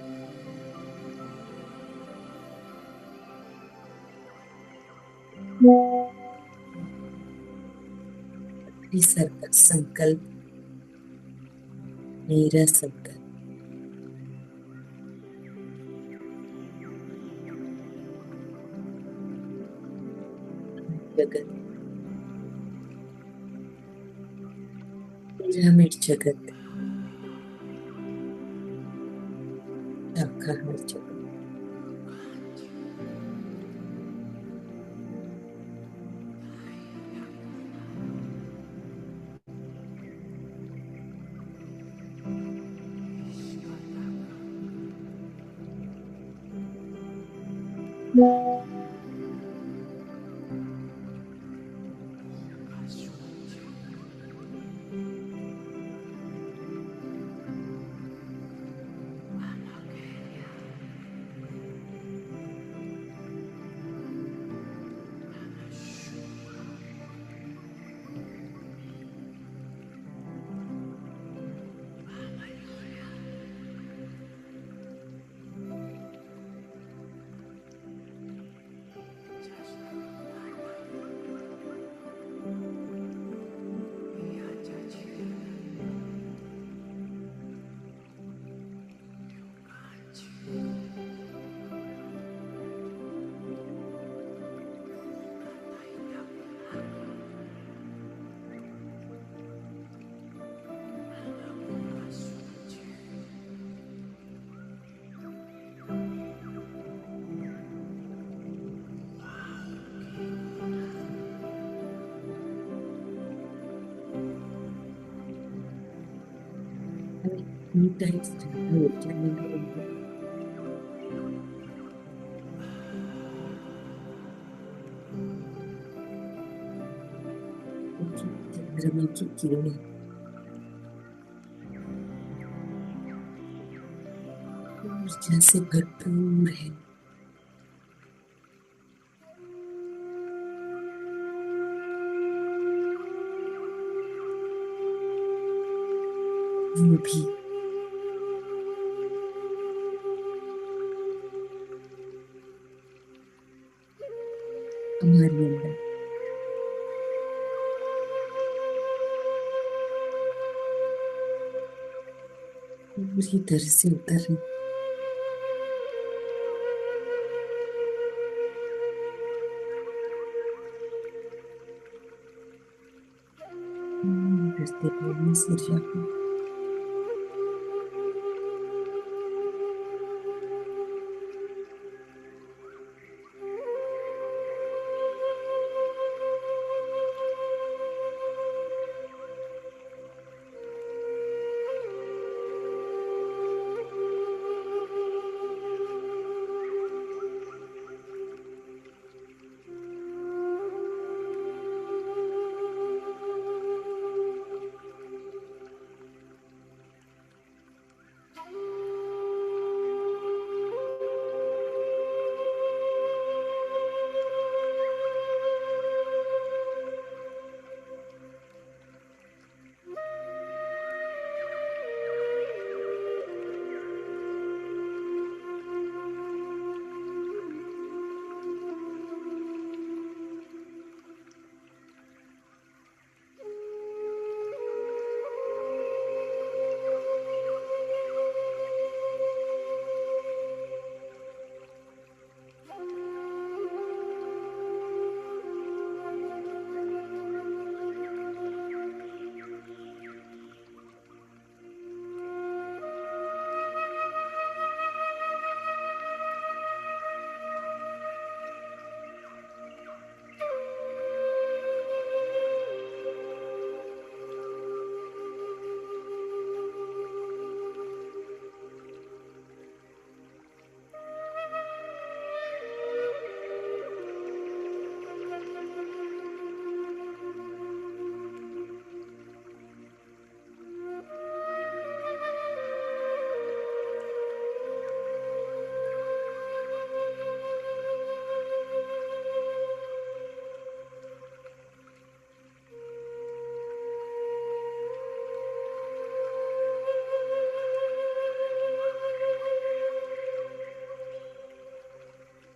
अपनी सर का संकल्प मेरा संकल्प जगत पिरामिड जगत शाकाहार जगत टाइम्स ज़्यादा ऊर्जा मिल रही है, क्योंकि चंद्रमा की किरणें ऊर्जा से भरपूर है। वो भी हमारे अंदर पूरी तरह से उतर रही। करते हुए इस ऊर्जा को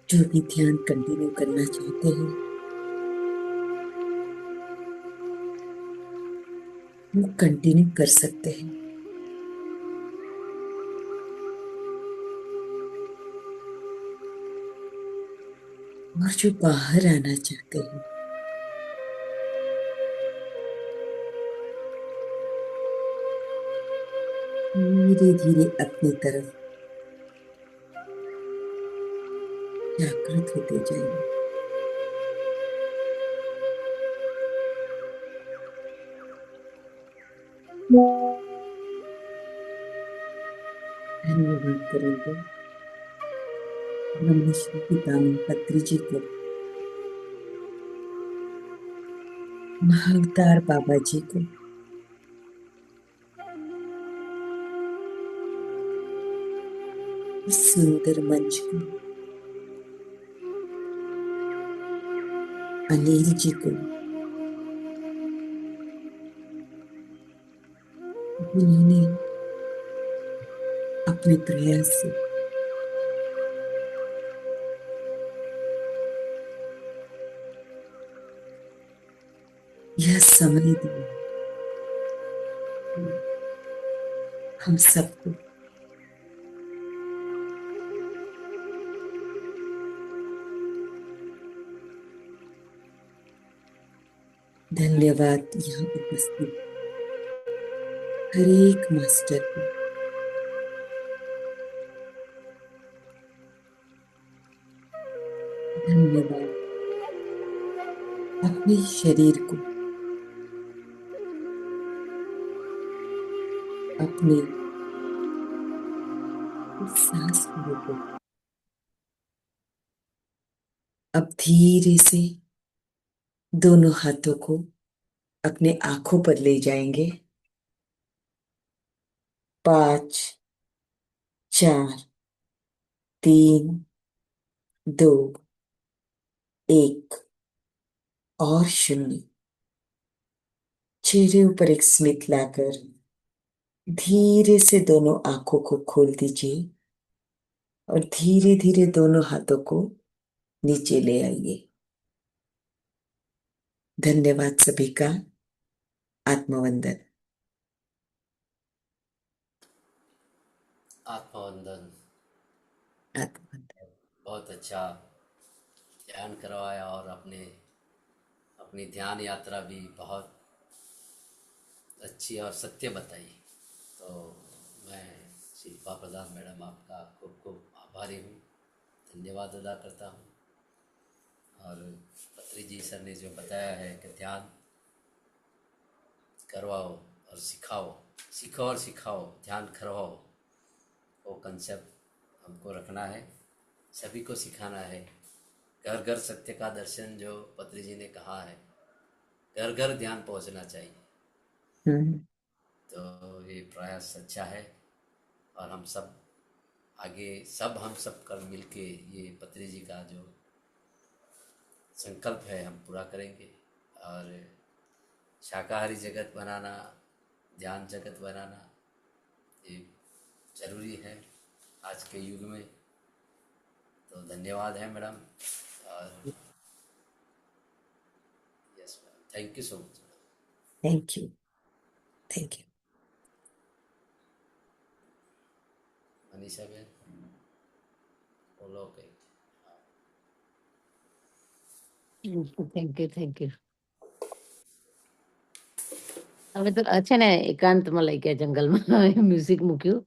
जो भी ध्यान कंटिन्यू करना चाहते हैं वो कंटिन्यू कर सकते हैं। और जो बाहर आना चाहते हैं धीरे धीरे अपनी तरफ जागृत होते जाएंगे। धन्यवाद करेंगे ब्रह्म श्री पितामह पत्री जी को, महाअवतार बाबा जी को, इस सुंदर मंच को, अनिल जी को, जिन्होंने अपने प्रयास से यह समय दिया हम सबको। धन्यवाद यहाँ उपस्थित हर एक मास्टर को, धन्यवाद अपने शरीर को, अपने सांस को रोको। अब धीरे से दोनों हाथों को अपने आंखों पर ले जाएंगे। 5, 4, 3, 2, 1 और 0। चेहरे ऊपर एक स्मित लाकर धीरे से दोनों आंखों को खोल दीजिए और धीरे धीरे दोनों हाथों को नीचे ले आइए। धन्यवाद सभी का। आत्मवंदन। आत्मवंदन। आत्मवंदन। बहुत अच्छा ध्यान करवाया और अपनी ध्यान यात्रा भी बहुत अच्छी और सत्य बताई। तो मैं शिल्पा प्रधान मैडम आपका खूब खूब आभारी हूँ, धन्यवाद अदा करता हूँ। और पत्री जी सर ने जो बताया है कि ध्यान करवाओ और सिखाओ, सीखो और सिखाओ, ध्यान करवाओ, वो कंसेप्ट हमको रखना है, सभी को सिखाना है। घर घर सत्य का दर्शन जो पत्री जी ने कहा है, घर घर ध्यान पहुंचना चाहिए। हम्म। तो ये प्रयास अच्छा है और हम सब आगे हम सब कर मिलके ये पत्री जी का जो संकल्प है हम पूरा करेंगे। और शाकाहारी जगत बनाना, ध्यान जगत बनाना ये ज़रूरी है आज के युग में। तो धन्यवाद है मैडम। और yes ma'am, thank you so much. Thank you. Thank you. Manisha Ben बोलो के। Thank you thank you. હવે તો છે ને એકાંતમાં લઈ ગયા જંગલમાં મ્યુઝિક મૂક્યું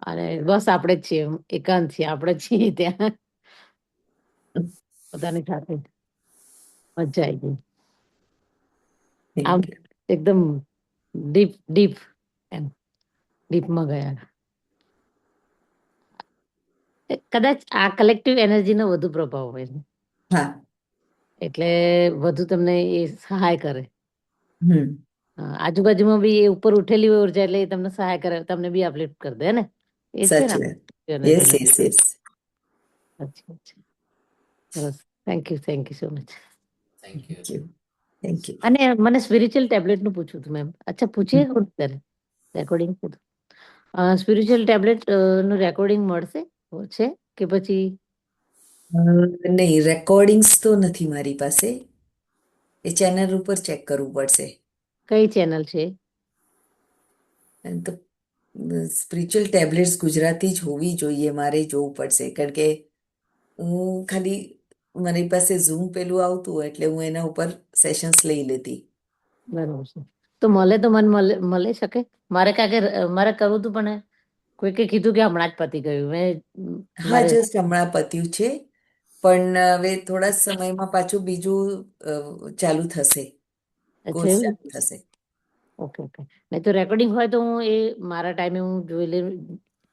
અને બસ આપણે જ છીએ, એકાંત છીએ, આપણે જ છીએ ત્યાં પોતાની સાથે. મજા આવી ગઈ. આમ थैंक यू। એકદમ ડીપ ડીપ એમ ડીપમાં ગયા. કદાચ આ કલેક્ટિવ એનર્જીનો વધુ પ્રભાવ હોય છે, हाँ। એટલે વધુ તમને એ સહાય કરે. हम्म। આજુબાજુમાં બી એ ઉપર ઉઠેલી હોય ઉર્જા એટલે એ તમને સહાય કરે, તમને બી અપલિફ્ટ કરી દે ને. એ છે सच ને है। Yes energy. Yes yes. અચ્છા અચ્છા, સરસ. Thank you so much. Thank you. Thank you. Thank you. અને મને સ્પિરિચ્યુઅલ ટેબ્લેટનું પૂછવું હતું મેમ. અચ્છા પૂછીએ ત્યારે રેકોર્ડિંગ સ્પિરિચ્યુઅલ ટેબ્લેટ નું રેકોર્ડિંગ મળશે છે કે પછી नहीं, રેકોર્ડિંગ્સ તો નથી મારી પાસે, એ ચેનલ ઉપર ચેક કરવું પડશે. કઈ ચેનલ છે? એમ તો સ્પિરિચ્યુઅલ ટેબ્લેટ્સ ગુજરાતી જ હોવી જોઈએ, મારે જોવું પડશે, કારણ કે હું ખાલી મારી પાસે ઝૂમ પેલું આવતું એટલે હું એના ઉપર સેશન્સ લઈ લેતી. બરાબર છે. તો મળે તો મને મળે શકે? મારે કાકે મારે કરવું હતું પણ કોઈકે કીધું કે હમણાં જ પતી ગયું. મેં હા, મારે જસ્ટ હમણાં પત્યું છે, પણ હવે થોડા સમયમાં પાછું બીજું ચાલુ થશે, અચ્છા કોર્સ એવું? ચાલુ થશે. Okay okay. નહીં તો રેકોર્ડિંગ હોય તો હું એ મારા ટાઈમે હું જોઈ લે.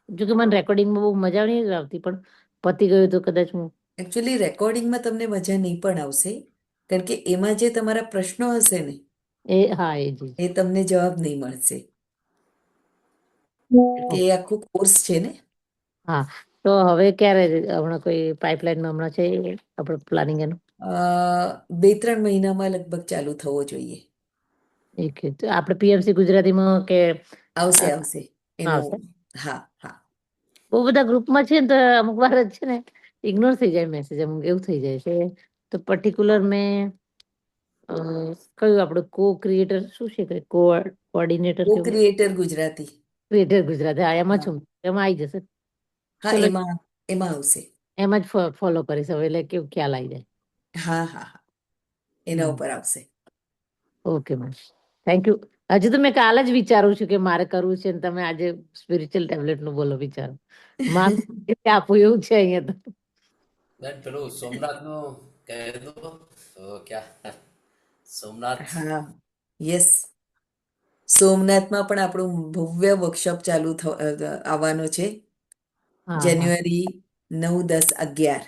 જો કે મને રેકોર્ડિંગમાં બહુ મજા નહીં આવતી, પણ પતી ગયું તો કદાચ હું એકચ્યુઅલી રેકોર્ડિંગમાં તમને મજા નહીં પણ આવશે, કારણ કે એમાં જે તમારા પ્રશ્નો હશે ને એ હા એ જ એ તમને જવાબ નહીં મળશે, કે એ આખું કોર્સ છે ને. હા. તો હવે ક્યારે હમણાં કોઈ પાઇપલાઇનમાં હમણાં છે આપણે પ્લાનિંગ એનું? 2-3 મહિનામાં લગભગ ચાલુ થવો જોઈએ. એક તો આપણે પીએમસી ગુજરાતીમાં કે આવશે અ, આવશે એનું. આવશે. હા હા. બહુ બધા ગ્રુપમાં છે ને તો અમુક વાર જ છે ને ઇગ્નોર થઈ જાય મેસેજ, અમુક એવું થઈ જાય છે. તો પર્ટિક્યુલર મેં કયું આપણું કો ક્રિએટર શું છે કે કોઓર્ડિનેટર કો કેવું ક્રિએટર ગુજરાતી. ક્રિએટર ગુજરાતી, હા એમાં હા છું, એમાં આવી જશે. હા, ચલો એમાં એમાં આવશે. એમાં જ ફોલો કરીશ હવે, એટલે કેવું ખ્યાલ આવી જાય. હા હા હા, એના ઉપર આવશે. Okay ma'am, thank you. હજુ તો મેં કાલે જ વિચારું છું કે મારે કરવું છે, ને તમે આજે સ્પિરિચ્યુઅલ ટેબ્લેટ નું બોલો વિચારો. માં આપું એવું છે અહીંયા તો. બેન પેલું સોમનાથનું કહી દો તો ક્યાં સોમનાથ. હા, યસ. સોમનાથમાં પણ આપણું ભવ્ય વર્કશોપ ચાલુ આવવાનો છે. હા હા જાન્યુઆરી 9, 10, 11.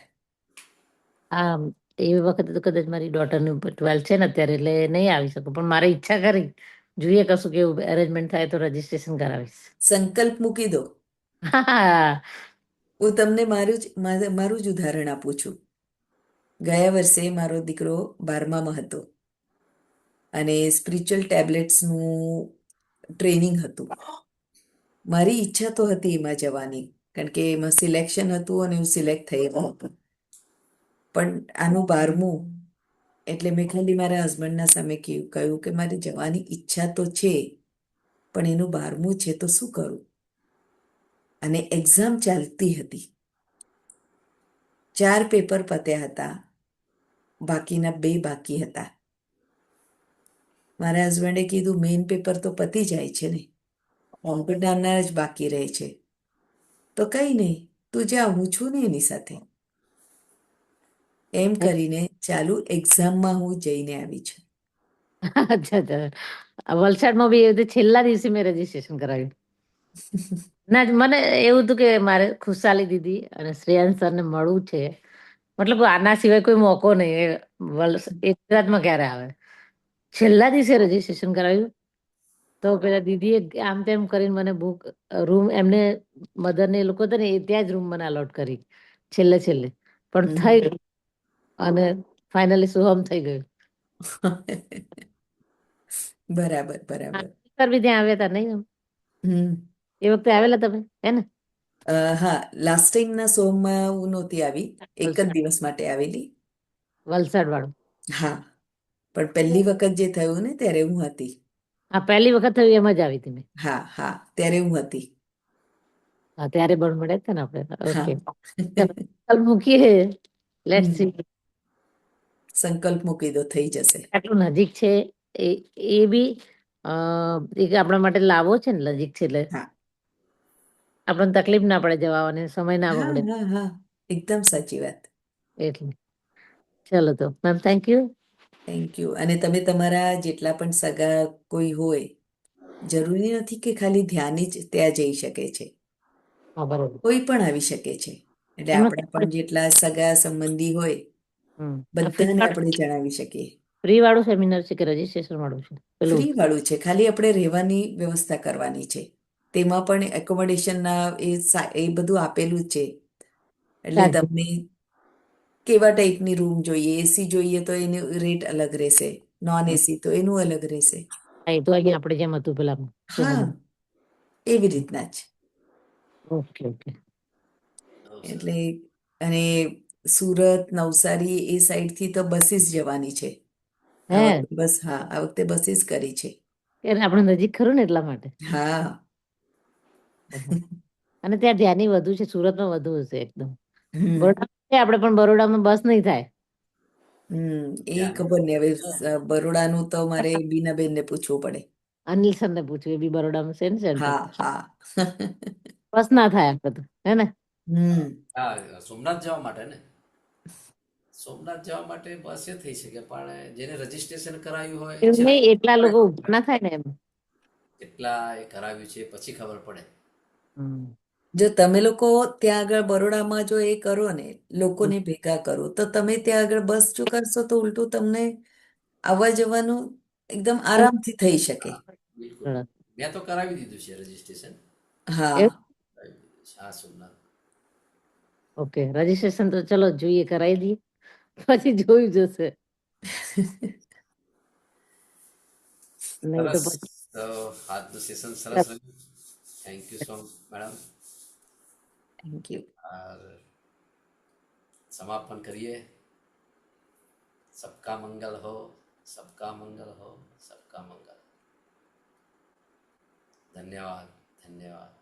આ એ વખતે તો કદાચ મારી ડોટરની ઉપર 12 છે ને અત્યારે, એટલે નહીં આવી શકું, પણ મારી ઈચ્છા ખરી. જોઈએ કશું કેવું અરેન્જમેન્ટ થાય તો રજીસ્ટ્રેશન કરાવીશ. સંકલ્પ મૂકી દો. હા હું તમને મારું જ ઉદાહરણ આપું છું. ગયા વર્ષે મારો દીકરો 12મામાં હતો અને સ્પિરિચ્યુઅલ ટેબ્લેટ્સનું ટ્રેનિંગ હતું. મારી ઈચ્છા તો હતી એમાં જવાની, કારણ કે એમાં સિલેક્શન હતું અને હું સિલેક્ટ થઈ હતી. પણ આનું 12મું એટલે મેં ખાલી મારા હસબન્ડના સામે કહ્યું કે મારી જવાની ઈચ્છા તો છે, પણ એનું 12મું છે તો શું કરું? અને એક્ઝામ ચાલતી હતી. 4 પેપર પત્યા હતા, બાકીના 2 બાકી હતા. મારા હસબન્ડે કીધું મેઇન પેપર તો પતી જાય છે ને, કોમ્પ્યુટરના જ બાકી રહે છે, તો કંઈ નહીં, તું જા, હું છું ને એની સાથે. એમ કરીને ચાલુ એક્ઝામમાં હું જઈને આવી છું. અચ્છા અચ્છા. વલસાડમાં બી એ રીતે છેલ્લા દિવસે મેં રજીસ્ટ્રેશન કરાવ્યું. ના મને એવું હતું કે મારે ખુશાલી દીદી અને શ્રેયાંશ સરને મળવું છે. મતલબ આના સિવાય કોઈ મોકો નહીં. એ ગુજરાતમાં ક્યારે આવે? છેલ્લા દિવસે રજીસ્ટ્રેશન કરાવ્યું તો પેલા દીદીએ આમ તેમ કરીને મને બુક રૂમ, એમને મધર ને એ લોકો હતા ને એ ત્યાં જ રૂમ મને અલોટ કરી છેલ્લે છેલ્લે, પણ થઈ ગયું અને ફાઇનલી શુભમ થઈ ગયું. બરાબર બરાબર. સર બી ત્યાં આવ્યા હતા નહીં? હમ. એ વખતે આવેલા તમે, હે ને? હા, લાસ્ટ ટાઈમના સોમમાં હું નહોતી આવી, એક જ દિવસ માટે આવેલી. વલસાડ વાળું. હા, પણ પહેલી વખત જે થયું ને ત્યારે હું હતી. હા, પહેલી વખત થયું એમ જ આવી હતી મેં. હા હા, ત્યારે હું હતી. હા, ત્યારે બળ મળે છે ને આપણે. હા. ઓકે, ચાલ મૂકીએ. Let's hmm. સી. સંકલ્પ મૂકી દો, થઈ જશે. આટલું નજીક છે એ એ બી એક આપણા માટે લાવો છે ને, નજીક છે એટલે હા આપણને તકલીફ ના પડે જવાની, સમય ના હા બગડે હા હા, એકદમ સાચી વાત. એટલે. ચલો તો ma'am, thank you. Thank you. અને તમે તમારા જેટલા પણ સગા કોઈ હોય, જરૂરી નથી કે ખાલી ધ્યાની જ ત્યાં જઈ શકે છે, હા, બરોબર. કોઈ પણ આવી શકે છે. એટલે એમાં આપણા પણ જેટલા સગા સંબંધી હોય ફ્રી બધાને આપણે જણાવી શકીએ. વાળું સેમિનાર છે કે રજીસ્ટ્રેશન વાળું છે? પેલું ફ્રી વાળું છે, ખાલી આપણે રહેવાની વ્યવસ્થા કરવાની છે. તેમાં પણ એકોમોડેશનના એ બધું આપેલું જ છે. એટલે ચાર્જ. તમને કેવા ટાઈપની રૂમ જોઈએ, એસી જોઈએ તો એનું રેટ અલગ રહેશે, નોન એસી તો એનું અલગ રહેશે. હા, એ તો અહીંયા આપણે જેમ હતું પેલા હા, સોસાયટી. એવી રીતના જ. Okay okay. બહુ સરસ. એટલે અને સુરત, નવસારી એ સાઈડથી તો બસીસ જવાની છે. આ હે વખતે બસ, હા, આ વખતે બસીસ કરી છે. એટલે આપણે નજીક ખરું ને એટલા માટે. હા. અને ત્યાં ધ્યાની વધુ છે, સુરતમાં વધુ હશે એકદમ. હમ બરોડા છે આપણે, પણ બરોડામાં બસ નહીં થાય. એ ખબર નહીં હવે. બરોડાનું તો મારે બીનાબેનને પૂછવું પડે. અનિલ સરને પૂછ્યું, એ બી બરોડામાં છે ને સેન્ટર. હા હા. બસ ના થાય આપણે તો, હે ને? હા, સોમનાથ જવા માટે ને, સોમનાથ જવા માટે બસ એ થઈ શકે, પણ જેને રજીસ્ટ્રેશન કરાવ્યું હોય એવું છે, નહીં, એટલા લોકો ઊભા ના થાય ને એમ. કેટલા એ કરાવ્યું છે પછી ખબર પડે. હમ. જો તમે લોકો ત્યાં આગળ બરોડામાં જો એ કરો ને, લોકોને ભેગા કરો, તો તમે ત્યાં આગળ બસ જો કરશો તો ઉલટું તમને આવવા જવાનું એકદમ આરામથી થઈ શકે. બિલકુલ. મેં તો કરાવી દીધું છે રજીસ્ટ્રેશન. હા. કરાવી દીધું છે. હા, સોમનાથ. ઓકે, રજીસ્ટ્રેશન તો ચલો જોઈએ, કરાવી દઈએ, પછી જોયું જશે. નહીં તો સરસ. પછી તો આજનું સેશન સરસ રહ્યું. Thank you so madam. Thank you. समापन करिए. सबका मंगल हो, सबका मंगल हो, सबका मंगल. धन्यवाद, धन्यवाद.